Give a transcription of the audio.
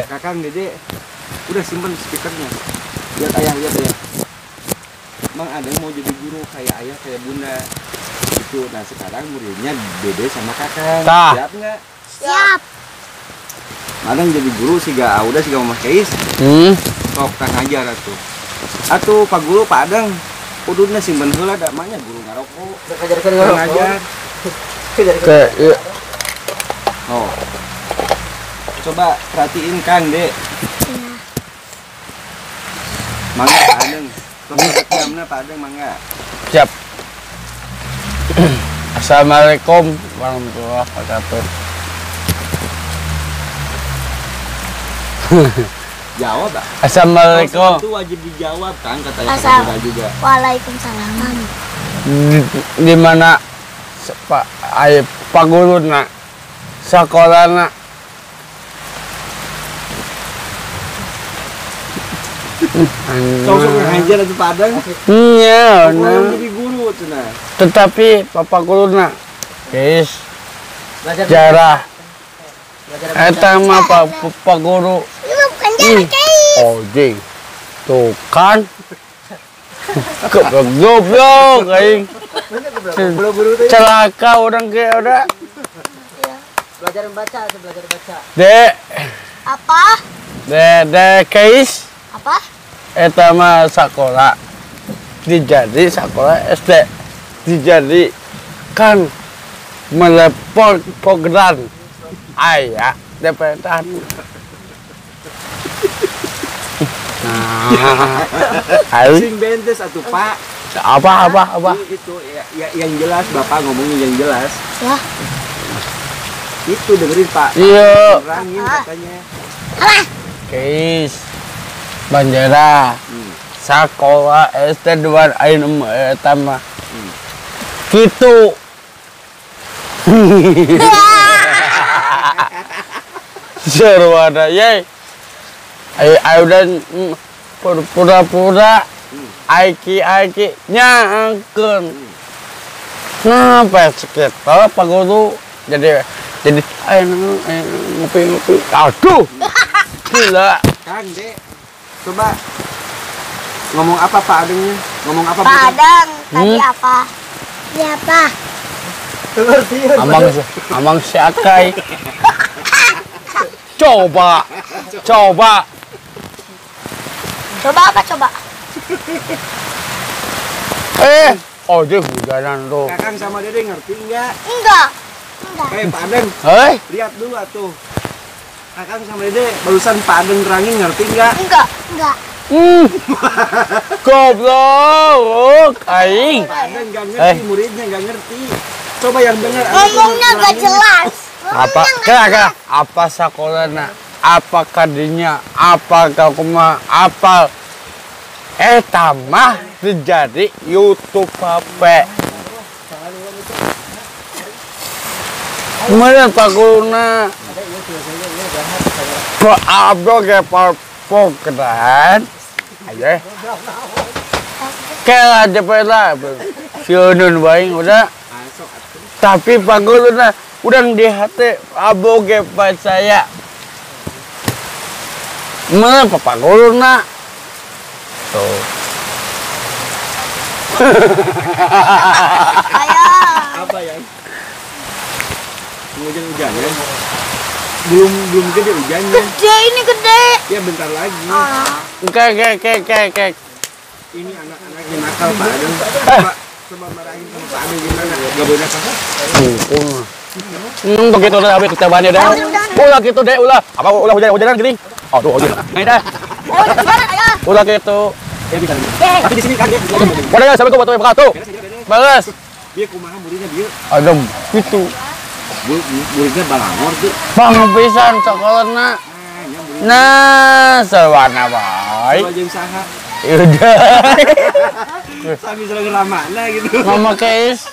Kakang Dede udah simpen speakernya. Lihat ayah, lihat ayah. Mang Adeng mau jadi guru kayak ayah kayak bunda. Itu. Nah sekarang muridnya Dede sama Kakang. Siap nggak? Siap. Adeng jadi guru sih gak udah sih gak Mama Keis. Sok Kang ajar atuh. Atuh Pak Guru Pak Adeng. Kuduna simpen heula da mah nya guru ngarokok. Ngajarkeun ngarokok. Ngajar. Iya. Oh. Coba perhatiin Kang, Dek. Iya. Mangga Pak Adeng. Sok jamna Pak Adeng mangga. Siap. Assalamualaikum warahmatullahi wabarakatuh. Jawab, Pak. Assalamualaikum. Itu wajib dijawab kan kata Assalamualaikum. juga. Waalaikumsalam. Di mana Pak Guru nak sekolah nak Kau ngajar itu Pak Adeng. iya Nah, jadi guru cenah. tetapi Pak Guru nak guys jarah eta mah Pak Guru Ini mah bukan jarak, Kei. ojing tuh kan goblok aing celaka orang kayak udah Belajar membaca, belajar baca. dek Apa? dek guys Apa? eta mah sekolah dijadi sekolah SD dijadi kan melepon program ayah depetan nah Sing bentes atuh Pak. apa Itu ya, yang jelas Bapak ngomongnya yang jelas. Ya. Itu dengerin Pak. iya Nerangin katanya. guys Banjara sekolah SD 2 Ain eta mah gitu seru ada ye ayo dan pura-pura aiki nyangkeun ngapa sekitar Pak Guru jadi ayo ngopi aduh gila Kang, Dek. Coba ngomong apa Pak Adengnya? Ngomong apa Pak Adeng, tadi apa? Siapa? amang si Akai coba Coba apa coba? oh dia hujanan tuh Kakang sama Dede ngerti enggak? Enggak. Pak Adeng, lihat dulu atuh. Kakang sama Dede barusan Pak Adeng terangin ngerti enggak? Enggak. goblok aing Pak Adeng enggak ngerti, muridnya enggak ngerti. Coba yang dengar. Ngomongnya gak jelas. apa sekolahna apa kadinya apa kuma apal eta mah terjadi YouTube HP kemudian Pak Guruna abdo ke program aja kayak aja pernah siunun baing udah tapi Pak Guruna udah di hati aboge Pak saya mana Pak Guruna tuh Apa ya? Hujan-hujan ya? Belum gede hujannya. Gede ini gede. Ya bentar lagi. Kayak Ini anak-anaknya nakal Pak Adeng. Coba marahin sama Pak Adeng gimana? Gak boleh nakal. begitu udah habis kita banyak dah. Ulah gitu deh, ulah. Apa ulah hujan-hujanan gini? Aduh, hujan. Ayo dah. Ulah gitu. Ya bisa. Tapi di sini kaget. Udah ya, assalamualaikum warahmatullahi wabarakatuh. Balas. Dia kumaha muridnya dia. Adem gitu. Muridnya balangor tuh. Bang pisan sekolahna. Nah, sawana bae. Coba jeung saha. Udah. Sami serang lama nah gitu. Mama Keis.